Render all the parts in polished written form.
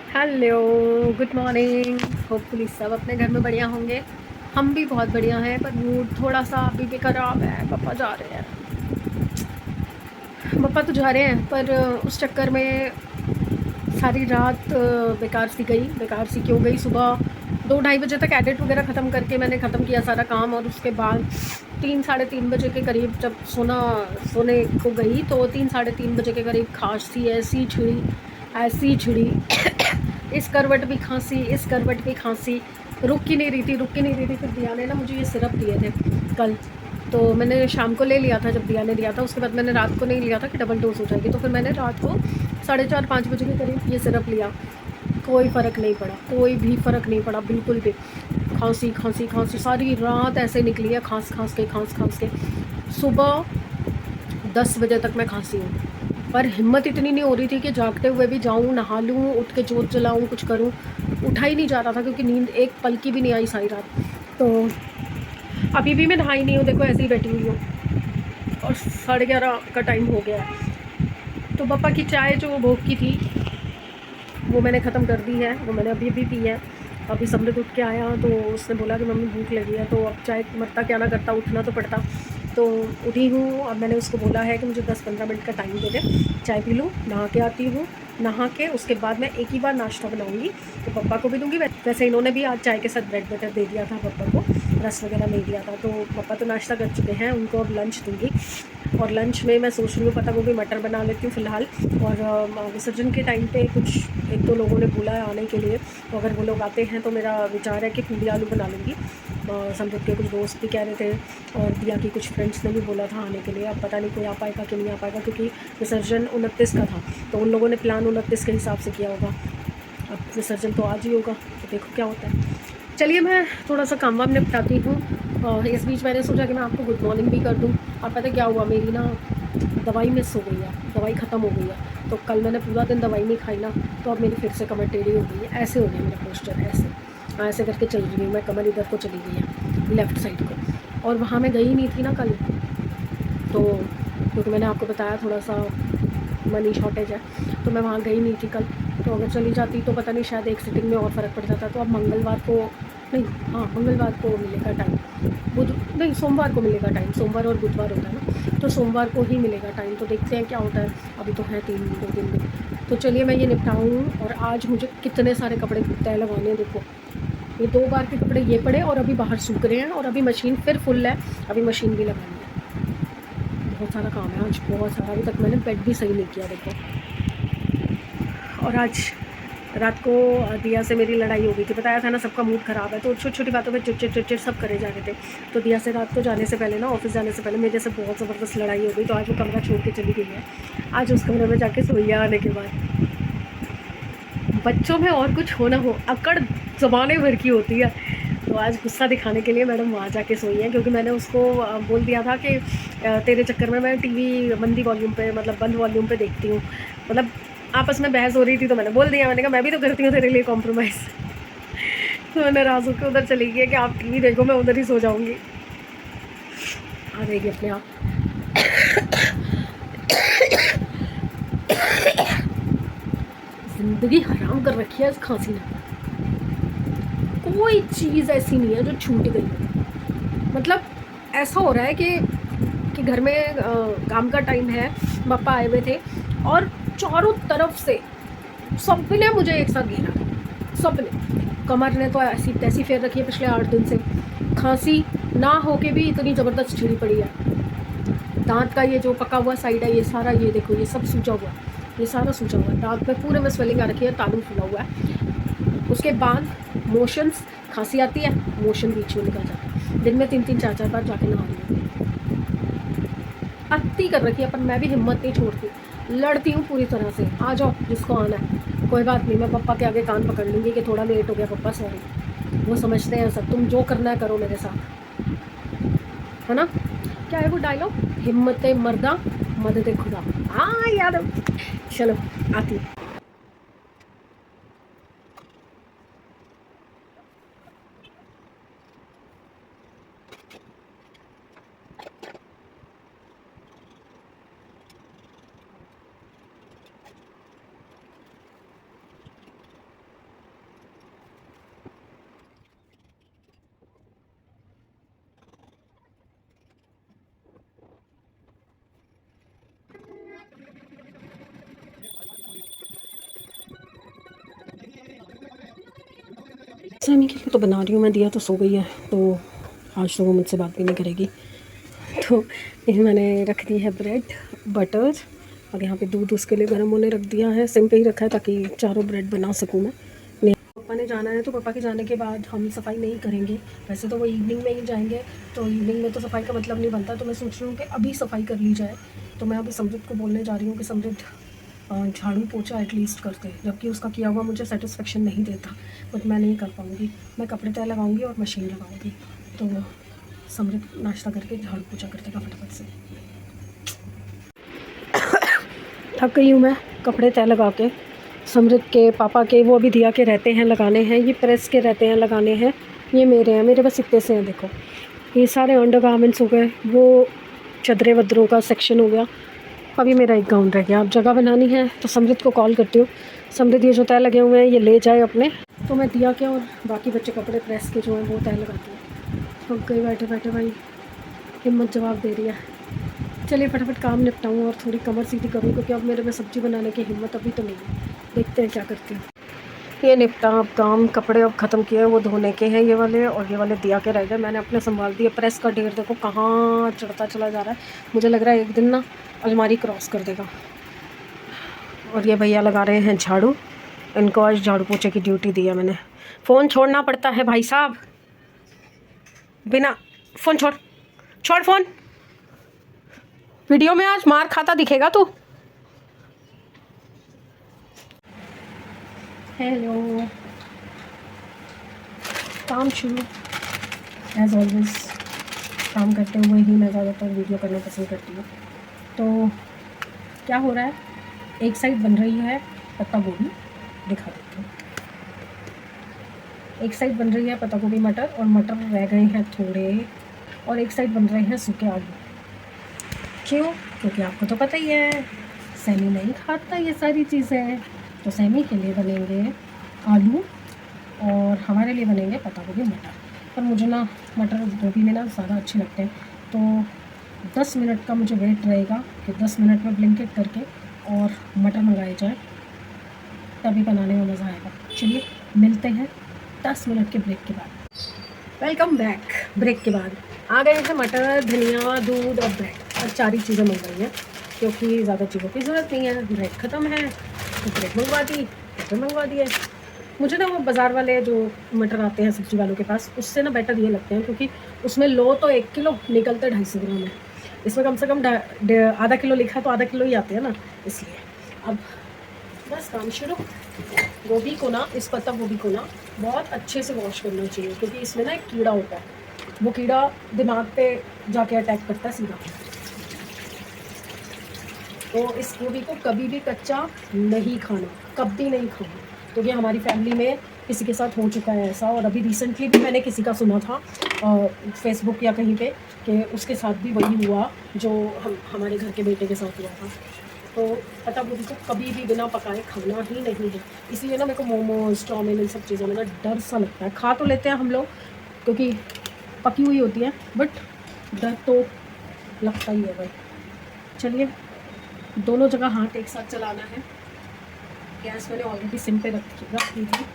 Hello, good morning. Hopefully सब अपने घर में बढ़िया होंगे। हम भी बहुत बढ़िया हैं, पर मूड थोड़ा सा अभी भी ख़राब है। पापा जा रहे हैं। पापा तो जा रहे हैं, पर उस चक्कर में सारी रात बेकार सी गई। बेकार सी क्यों गई? सुबह 2-2:30 बजे तक एडिट वगैरह ख़त्म करके मैंने ख़त्म किया सारा काम, और उसके बाद 3-3:30 बजे के करीब जब सोने को गई, तो 3-3:30 बजे के करीब खांसी ऐसी छिड़ी इस करवट भी खांसी, इस करवट भी खांसी। रुक ही नहीं रही थी, रुक ही नहीं रही थी। फिर दिया ने ना मुझे ये सिरप दिए थे कल, तो मैंने शाम को ले लिया था जब दिया ने दिया था। उसके बाद मैंने रात को नहीं लिया था कि डबल डोज हो जाएगी, तो फिर मैंने रात को 4:30-5 बजे के करीब ये सिरप लिया। कोई फ़र्क नहीं पड़ा, कोई भी फ़र्क नहीं पड़ा, बिल्कुल भी। खांसी खांसी खांसी सारी रात ऐसे निकली है, खांस खांस के। सुबह 10 बजे तक मैं खांसी हूँ, पर हिम्मत इतनी नहीं हो रही थी कि जागते हुए भी जाऊँ, नहा लूँ, उठ के जोत जलाऊँ, कुछ करूँ। उठा ही नहीं जा रहा था, क्योंकि नींद एक पल की भी नहीं आई सारी रात। तो अभी भी मैं नहाई नहीं हूँ, देखो ऐसे ही बैठी हुई हूँ, और 11:30 का टाइम हो गया है। तो पापा की चाय जो भोग की थी, वो मैंने ख़त्म कर दी है। वो मैंने अभी अभी पी है। अभी समृद्ध उठ के आया, तो उसने बोला कि मम्मी भूख लगी है। तो अब चाय मरता क्या ना करता, उठना तो पड़ता। तो उठी हूँ। अब मैंने उसको बोला है कि मुझे 10-15 मिनट का टाइम दे दे, चाय पी लूँ, नहा के आती हूँ। नहा के उसके बाद मैं एक ही बार नाश्ता बनाऊँगी, तो पापा को भी दूँगी। वैसे इन्होंने भी आज चाय के साथ ब्रेड बटर दे दिया था पापा को, रस वगैरह नहीं दिया था। तो पापा तो नाश्ता कर चुके हैं, उनको अब लंच दूँगी। और लंच में मैं सोच रही हूँ पत्ता गोभी मटर बना लेती हूँ फ़िलहाल। और विसर्जन के टाइम पे कुछ 1-2 लोगों ने बोला है आने के लिए, तो अगर वो लोग आते हैं तो मेरा विचार है कि पूड़ी आलू बना लूँगी। समृद्ध के कुछ दोस्त भी कह रहे थे, और दिया की कुछ फ्रेंड्स ने भी बोला था आने के लिए। अब पता नहीं कोई आ पाएगा कि नहीं आ पाएगा, क्योंकि विसर्जन 29 का था, तो उन लोगों ने प्लान 29 के हिसाब से किया होगा। अब विसर्जन तो आज ही होगा, तो देखो क्या होता है। चलिए, मैं थोड़ा सा काम वाम निपटाती हूँ। और इस बीच मैंने सोचा कि मैं आपको गुड मॉर्निंग भी कर दूँ। और पता है क्या हुआ, मेरी ना दवाई मिस हो गई है, दवाई ख़त्म हो गई है। तो कल मैंने पूरा दिन दवाई नहीं खाई ना, तो अब मेरी फिर से कमर टेढ़ी हो गई है। ऐसे हो गया मेरा पोस्चर, ऐसे करके चल रही हूँ मैं। कमर इधर को चली गई है, लेफ़्ट साइड को। और वहाँ मैं गई नहीं थी ना कल, तो क्योंकि मैंने आपको बताया थोड़ा सा मनी शॉर्टेज है, तो मैं वहाँ गई नहीं थी कल। तो अगर चली जाती तो पता नहीं, शायद एक सिटिंग में और फ़र्क पड़ जाता। तो अब मंगलवार को नहीं, हाँ मंगलवार को मिलेगा टाइम। बुध नहीं, सोमवार को मिलेगा टाइम। सोमवार और बुधवार होता है ना, तो सोमवार को ही मिलेगा टाइम। तो देखते हैं क्या होता है। अभी तो है 2-3 दिन। तो चलिए मैं ये निपटाऊँ। और आज मुझे कितने सारे कपड़े तय लगाने हैं, देखो। ये 2 बार के कपड़े ये पड़े, और अभी बाहर सूख रहे हैं, और अभी मशीन फिर फुल है। अभी मशीन भी लगानी है। बहुत सारा काम है आज, बहुत सारा। अभी तक मैंने बेड भी सही नहीं किया, देखो। और आज रात को दिया से मेरी लड़ाई हो गई थी, बताया था ना, सबका मूड ख़राब है, तो छोटी छोटी बातों पे चिड़चिड़ सब करे जा रहे थे। तो दिया से रात को जाने से पहले ना, ऑफिस जाने से पहले मेरे से बहुत ज़बरदस्त लड़ाई हो गई। तो आज वो कमरा छोड़ के चली गई है। आज उस कमरे में जाके सोई है आने के बाद। बच्चों में और कुछ हो ना हो, अकड़ ज़बाने भर की होती है। तो आज गुस्सा दिखाने के लिए मैडम वहाँ जाके सोई है, क्योंकि मैंने उसको बोल दिया था कि तेरे चक्कर में मैं टीवी मंदी वॉल्यूम पे, मतलब बंद वॉल्यूम पे देखती हूँ। मतलब आपस में बहस हो रही थी, तो मैंने बोल दिया, मैंने कहा मैं भी तो करती हूँ तेरे लिए कॉम्प्रोमाइज़। तो मैंने राजू के उधर चली गई कि आप टीवी देखो, मैं उधर ही सो जाऊँगी। आ जाएगी अपने आप। ज़िंदगी हराम कर रखी है इस खांसी ने। कोई चीज़ ऐसी नहीं है जो छूट गई है। मतलब ऐसा हो रहा है कि घर में काम का टाइम है, पापा आए हुए थे, और चारों तरफ से सबने मुझे एक साथ घेरा, सबने। कमर ने तो ऐसी तैसी फेर रखी है पिछले 8 दिन से। खांसी ना होके भी इतनी ज़बरदस्त छिड़ी पड़ी है। दांत का ये जो पका हुआ साइड है, ये सारा, ये देखो, ये सब सूजा हुआ है, ये सारा सूजा हुआ है। दांत में पूरे में स्वेलिंग आ रखी है, तालू फूला हुआ है। उसके बाद मोशंस, खांसी आती है, मोशन बीच में निकल जाता है। दिन में 3-3 4-4 बार जाके नहा रही हूँ। अति कर रखी है, पर मैं भी हिम्मत नहीं छोड़ती, लड़ती हूँ पूरी तरह से। आ जाओ जिसको आना है, कोई बात नहीं। मैं पापा के आगे कान पकड़ लूँगी कि थोड़ा लेट हो गया पापा, सॉरी। वो समझते हैं सब, तुम जो करना है करो मेरे साथ, है ना। क्या है वो डायलॉग, हिम्मत मर्दा मदद खुदा। हाँ याद, चलो आती हूँ। सैमी के लिए तो बना रही हूँ मैं, दिया तो सो गई है तो आज तो वो मुझसे बात भी नहीं करेगी। तो ये मैंने रख दी है ब्रेड बटर, और यहाँ पे दूध उसके लिए गर्म होने रख दिया है, सिम पे ही रखा है ताकि चारों ब्रेड बना सकूँ मैं। पापा ने जाना है तो पापा के जाने के बाद हम सफाई नहीं करेंगे, वैसे तो वो इवनिंग में ही जाएंगे, तो इवनिंग में तो सफाई का मतलब नहीं बनता, तो मैं सोच रही हूँ कि अभी सफाई कर ली जाए। तो मैं अभी समृद्ध को बोलने जा रही हूँ कि समृद्ध झाड़ू पोछा एटलीस्ट करते, जबकि उसका किया हुआ मुझे सेटिस्फेक्शन नहीं देता, बट मैं नहीं कर पाऊँगी, मैं कपड़े तय लगाऊँगी और मशीन लगाऊँगी। तो समृद्ध नाश्ता करके झाड़ू पोछा कर देगा फटाफट से। थक गई हूँ मैं कपड़े तय लगा के। समृद्ध के पापा के वो अभी दिया के रहते हैं लगाने हैं, ये प्रेस के रहते हैं लगाने हैं, ये मेरे हैं, मेरे बस इतने से हैं। देखो ये सारे अंडर गारमेंट्स हो गए, वो चदरे वदरों का सेक्शन हो गया, अभी मेरा एक गाउन रह गया। अब जगह बनानी है तो समृद्ध को कॉल करती हूँ, समृद्ध ये जो तय लगे हुए हैं ये ले जाए अपने, तो मैं दिया के और बाकी बच्चे कपड़े प्रेस के जो हैं वो तय लगाती हूँ। थक गई बैठे बैठे भाई, हिम्मत जवाब दे रही है। चलिए फटाफट काम निपटाऊँ और थोड़ी कमर सीधी करूँ, क्योंकि अब मेरे में सब्ज़ी बनाने की हिम्मत अभी तो नहीं है, देखते हैं क्या करती हूँ। ये निपटा अब काम, कपड़े अब ख़त्म किए, वो धोने के हैं ये वाले, और ये वाले दिया के रह गए, मैंने अपने संभाल दिए। प्रेस का ढेर देखो कहाँ चढ़ता चला जा रहा है, मुझे लग रहा है एक दिन ना अलमारी क्रॉस कर देगा। और ये भैया लगा रहे हैं झाड़ू, इनको आज झाड़ू पोछे की ड्यूटी दी है मैंने। फ़ोन छोड़ना पड़ता है भाई साहब, बिना फ़ोन छोड़ फ़ोन, वीडियो में आज मार खाता दिखेगा तू। हेलो, काम शुरू एज ऑलवेज, काम करते हुए ही मैं ज़्यादातर वीडियो करना पसंद करती हूँ। तो क्या हो रहा है, एक साइड बन रही है पत्ता गोभी, दिखा देती हूँ। एक साइड बन रही है पत्ता गोभी मटर, और मटर रह गए हैं थोड़े, और एक साइड बन रहे हैं सूखे आलू। क्यों? क्योंकि आपको तो पता ही है सैमी नहीं खाता ये सारी चीज़ें, तो सैमी के लिए बनेंगे आलू और हमारे लिए बनेंगे पत्ता गोभी मटर। पर मुझे ना मटर गोभी में ना ज़्यादा अच्छे लगते हैं, तो 10 मिनट का मुझे वेट रहेगा कि 10 मिनट में ब्लिंकिट करके और मटर मंगाए जाए, तभी बनाने में मज़ा आएगा। चलिए मिलते हैं 10 मिनट के ब्रेक के बाद। Welcome back. ब्रेक के बाद आ गए हैं मटर, धनिया, दूध और ब्रेड, और 4 ही चीज़ें मंगवाई हैं क्योंकि ज़्यादा चीज़ों की ज़रूरत नहीं है। ब्रेड ख़त्म है तो ब्रेड मंगवा दी, मटर मंगवा दिए। मुझे ना वो बाज़ार वाले जो मटर आते हैं सब्ज़ी वालों के पास, उससे ना बेटर ये लगते हैं, क्योंकि उसमें लो तो 1 किलो निकलते 250 ग्राम है, इसमें कम से कम आधा किलो लिखा तो आधा किलो ही आते हैं ना, इसलिए। अब बस काम शुरू। गोभी को ना, इस पत्ता गोभी को ना बहुत अच्छे से वॉश करना चाहिए, क्योंकि इसमें ना एक कीड़ा होता है, वो कीड़ा दिमाग पे जाके अटैक करता है सीधा। तो इस गोभी को कभी भी कच्चा नहीं खाना, कभी नहीं खाना, क्योंकि हमारी फैमिली में किसी के साथ हो चुका है ऐसा। और अभी रिसेंटली भी मैंने किसी का सुना था फेसबुक या कहीं पे, कि उसके साथ भी वही हुआ जो हमारे घर के बेटे के साथ हुआ था। तो पत्ता गोभी को कभी भी बिना पकाए खाना ही नहीं है। इसलिए ना मेरे को मोमोज, चाउमीन, इन सब चीज़ों में ना डर सा लगता है। खा तो लेते हैं हम लोग क्योंकि पकी हुई होती है, बट डर तो लगता ही है भाई। चलिए, दोनों जगह हाथ एक साथ चलाना है। गैस मैंने ऑलरेडी सिम पे रख दी थी।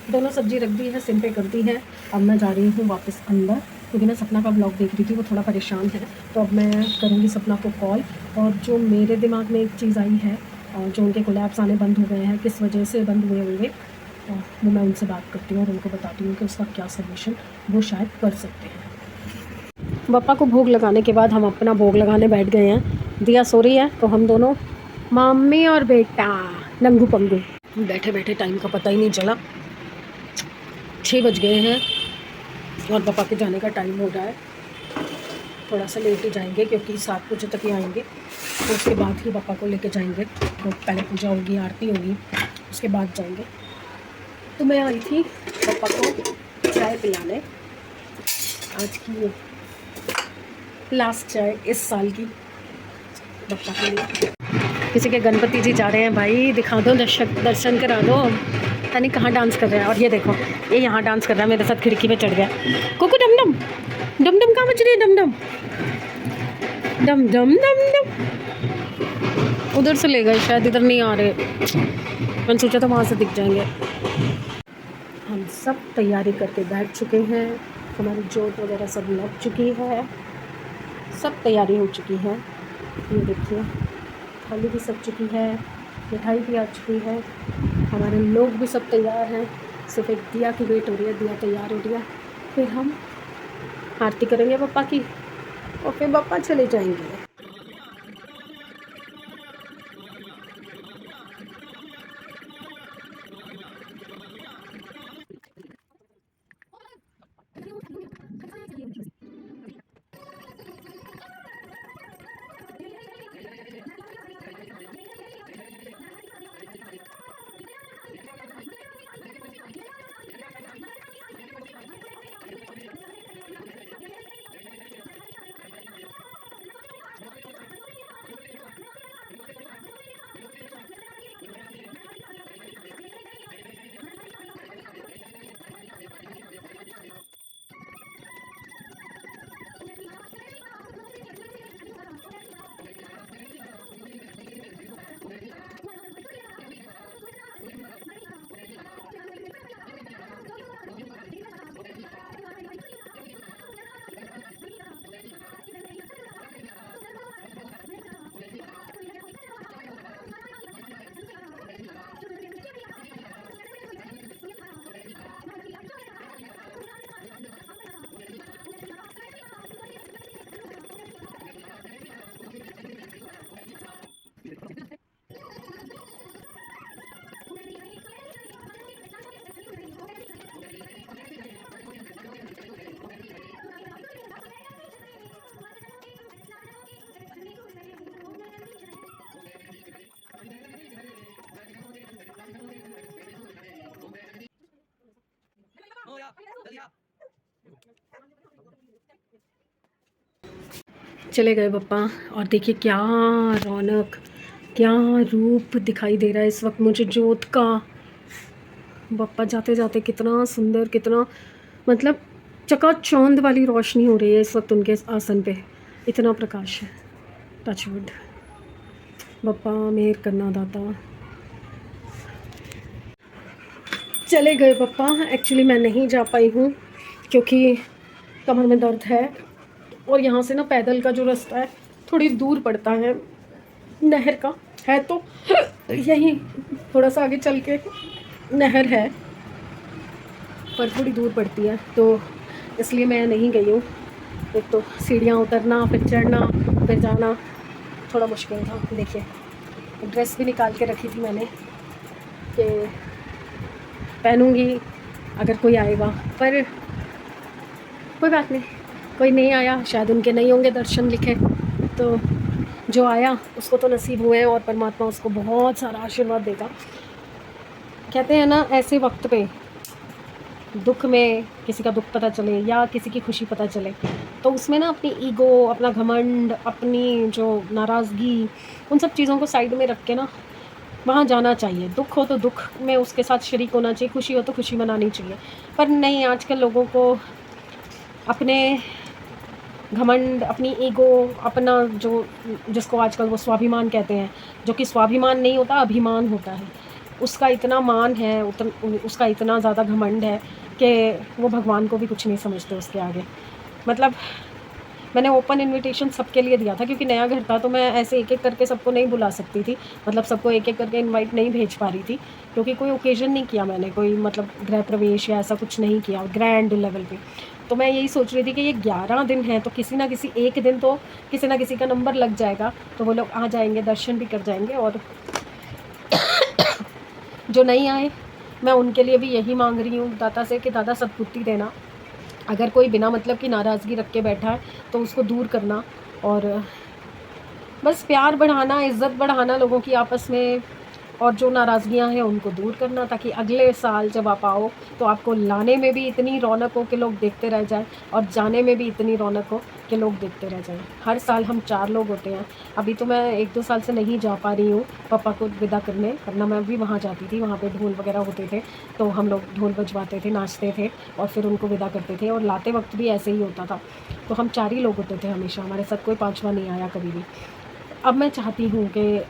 दोनों सब्जी रख दी है, सिम पे कर दी है। अब मैं जा रही हूँ वापस अंदर, क्योंकि मैं सपना का ब्लॉग देख रही थी, वो थोड़ा परेशान है, तो अब मैं करूँगी सपना को कॉल। और जो मेरे दिमाग में एक चीज़ आई है, जो उनके कोलैब्स आने बंद हो गए हैं, किस वजह से बंद हुए होंगे, वो मैं उनसे बात करती हूँ और उनको बताती हूँ कि उसका क्या सोल्यूशन वो शायद कर सकते हैं। पापा को भोग लगाने के बाद हम अपना भोग लगाने बैठ गए हैं। दिया सो रही है, तो हम दोनों मम्मी और बेटा नंगू पंगू बैठे बैठे, टाइम का पता ही नहीं चला। 6 बज गए हैं और पापा के जाने का टाइम हो रहा है। थोड़ा सा लेट ही जाएंगे क्योंकि 7 बजे तक ही आएंगे, तो उसके बाद ही पापा को लेके जाएंगे। तो पहले पूजा होगी, आरती होगी, उसके बाद जाएंगे। तो मैं आई थी पापा को चाय पिलाने, आज की ये लास्ट चाय इस साल की बप्पा के लिए। किसी के गणपति जी जा रहे हैं भाई, दिखा दो, दर्शन करा दो। पता नहीं कहाँ डांस कर रहे हैं। और ये देखो, ये यहाँ डांस कर रहा है मेरे साथ, खिड़की पे चढ़ गया। कुकू डम डम डम डम, कहाँ बज रही है डम डम डम डम डम डम। उधर से ले गए शायद, इधर नहीं आ रहे। मैंने सोचा था वहाँ से दिख जाएंगे। हम सब तैयारी करके बैठ चुके हैं, हमारी जोत वगैरह सब लग चुकी है, सब तैयारी हो चुकी है। ये देखिए, थाली भी सज चुकी है, मिठाई भी आ चुकी है, हमारे लोग भी सब तैयार हैं। सिर्फ एक दिया की वेट हो रही है, दिया तैयार हो रही है। फिर हम आरती करेंगे पप्पा की और फिर पप्पा चले जाएंगे। चले गए पप्पा। और देखिए क्या रौनक, क्या रूप दिखाई दे रहा है इस वक्त मुझे जोत का। पप्पा जाते जाते कितना सुंदर, कितना मतलब चकाचौंध वाली रोशनी हो रही है इस वक्त उनके आसन पे, इतना प्रकाश है। टचवुड, पप्पा मेहर करना दाता। चले गए पप्पा। एक्चुअली मैं नहीं जा पाई हूँ क्योंकि कमर में दर्द है और यहाँ से ना पैदल का जो रास्ता है थोड़ी दूर पड़ता है, नहर का है तो यहीं थोड़ा सा आगे चल के नहर है पर थोड़ी दूर पड़ती है, तो इसलिए मैं नहीं गई हूँ। एक तो सीढ़ियाँ उतरना, फिर चढ़ना, फिर जाना थोड़ा मुश्किल था। देखिए ड्रेस भी निकाल के रखी थी मैंने कि पहनूँगी अगर कोई आएगा, पर कोई बात नहीं, कोई नहीं आया, शायद उनके नहीं होंगे दर्शन लिखे, तो जो आया उसको तो नसीब हुए हैं और परमात्मा उसको बहुत सारा आशीर्वाद देगा। कहते हैं ना, ऐसे वक्त पे दुख में किसी का दुख पता चले या किसी की खुशी पता चले तो उसमें ना अपनी ईगो, अपना घमंड, अपनी जो नाराज़गी, उन सब चीज़ों को साइड में रख के ना वहाँ जाना चाहिए। दुख हो तो दुख में उसके साथ शरीक होना चाहिए, खुशी हो तो खुशी मनानी चाहिए। पर नहीं, आजकल लोगों को अपने घमंड, अपनी ईगो, अपना जो जिसको आजकल वो स्वाभिमान कहते हैं, जो कि स्वाभिमान नहीं होता, अभिमान होता है, उसका इतना मान है, उसका इतना ज़्यादा घमंड है कि वो भगवान को भी कुछ नहीं समझते उसके आगे। मतलब मैंने ओपन इनविटेशन सबके लिए दिया था क्योंकि नया घर था, तो मैं ऐसे एक एक करके सबको नहीं बुला सकती थी, मतलब सबको एक एक करके इनवाइट नहीं भेज पा रही थी क्योंकि कोई ओकेजन नहीं किया मैंने, कोई मतलब गृह प्रवेश या ऐसा कुछ नहीं किया ग्रैंड लेवल पे। तो मैं यही सोच रही थी कि ये 11 दिन हैं तो किसी ना किसी एक दिन तो किसी ना किसी का नंबर लग जाएगा, तो वो लोग आ जाएंगे, दर्शन भी कर जाएंगे। और जो नहीं आए मैं उनके लिए भी यही मांग रही हूँ दाता से कि दादा सद्बुद्धि देना। अगर कोई बिना मतलब की नाराज़गी रख के बैठा है तो उसको दूर करना और बस प्यार बढ़ाना, इज़्ज़त बढ़ाना लोगों की आपस में, और जो नाराज़गियाँ हैं उनको दूर करना, ताकि अगले साल जब आप आओ तो आपको लाने में भी इतनी रौनक हो कि लोग देखते रह जाएँ, और जाने में भी इतनी रौनक हो कि लोग देखते रह जाएँ। हर साल हम 4 लोग होते हैं। अभी तो मैं 1-2 साल से नहीं जा पा रही हूँ पापा को विदा करने, वरना मैं भी वहाँ जाती थी। वहाँ पे ढोल वगैरह होते थे, तो हम लोग ढोल बजवाते थे, नाचते थे और फिर उनको विदा करते थे, और लाते वक्त भी ऐसे ही होता था। तो हम 4 ही लोग होते थे हमेशा, हमारे साथ कोई 5वां नहीं आया कभी भी। अब मैं चाहती हूँ कि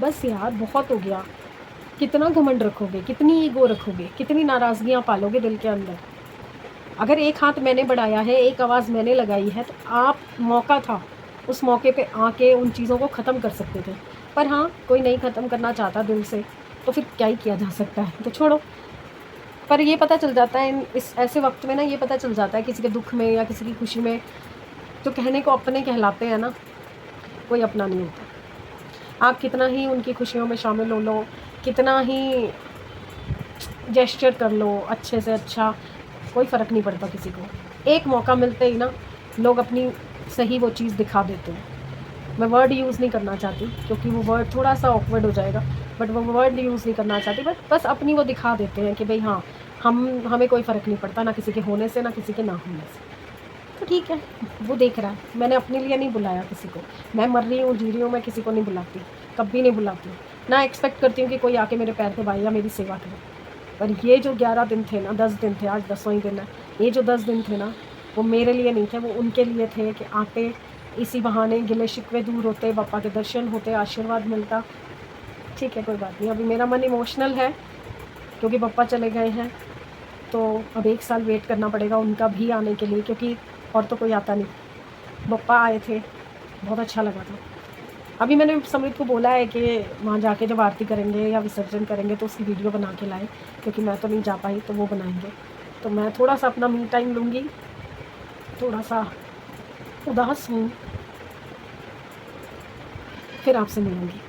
बस यार बहुत हो गया, कितना घमंड रखोगे, कितनी ईगो रखोगे, कितनी नाराज़गियाँ पालोगे दिल के अंदर। अगर एक हाथ मैंने बढ़ाया है, एक आवाज़ मैंने लगाई है, तो आप मौका था, उस मौके पे आके उन चीज़ों को ख़त्म कर सकते थे। पर हाँ, कोई नहीं ख़त्म करना चाहता दिल से, तो फिर क्या ही किया जा सकता है, तो छोड़ो। पर ये पता चल जाता है इस ऐसे वक्त में ना, ये पता चल जाता है किसी के दुःख में या किसी की खुशी में, जो कहने को अपने कहलाते हैं ना, कोई अपना नहीं होता। आप कितना ही उनकी खुशियों में शामिल हो लो, कितना ही जेस्चर कर लो अच्छे से अच्छा, कोई फ़र्क नहीं पड़ता किसी को। एक मौका मिलते ही ना लोग अपनी सही वो चीज़ दिखा देते हैं। मैं वर्ड यूज़ नहीं करना चाहती क्योंकि वो वर्ड थोड़ा सा ऑकवर्ड हो जाएगा, बट वो वर्ड यूज़ नहीं करना चाहती, बट बस अपनी वो दिखा देते हैं कि भाई हाँ, हमें कोई फ़र्क नहीं पड़ता, ना किसी के होने से, ना किसी के ना होने से। तो ठीक है, वो देख रहा है। मैंने अपने लिए नहीं बुलाया किसी को। मैं मर रही हूँ, जी रही हूँ, मैं किसी को नहीं बुलाती, कभी नहीं बुलाती। ना एक्सपेक्ट करती हूँ कि कोई आके मेरे पैर दबाए या मेरी सेवा करे। पर ये जो 11 दिन थे ना, 10 दिन थे, आज 10वां ही दिन है। ये जो 10 दिन थे ना, वो मेरे लिए नहीं थे, वो उनके लिए थे कि आते, इसी बहाने गिले शिकवे दूर होते, पापा के दर्शन होते, आशीर्वाद मिलता। ठीक है, कोई बात नहीं। अभी मेरा मन इमोशनल है क्योंकि पापा चले गए हैं, तो अब 1 साल वेट करना पड़ेगा उनका भी आने के लिए, क्योंकि और तो कोई आता नहीं। पप्पा आए थे, बहुत अच्छा लगा था। अभी मैंने समृद्ध को बोला है कि वहाँ जाके जब आरती करेंगे या विसर्जन करेंगे तो उसकी वीडियो बना के लाए, क्योंकि मैं तो नहीं जा पाई, तो वो बनाएंगे। तो मैं थोड़ा सा अपना मी टाइम लूँगी, थोड़ा सा उदास हूँ, फिर आपसे मिलूँगी।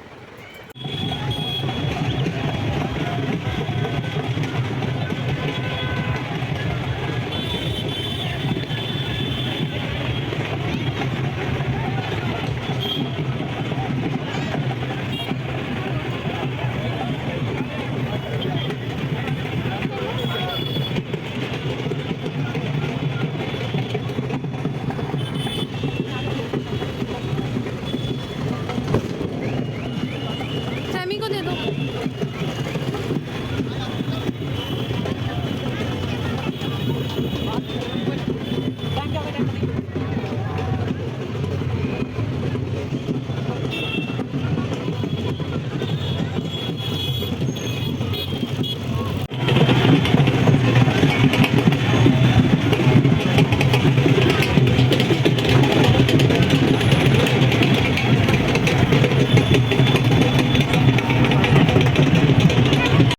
सैमी को दे दो।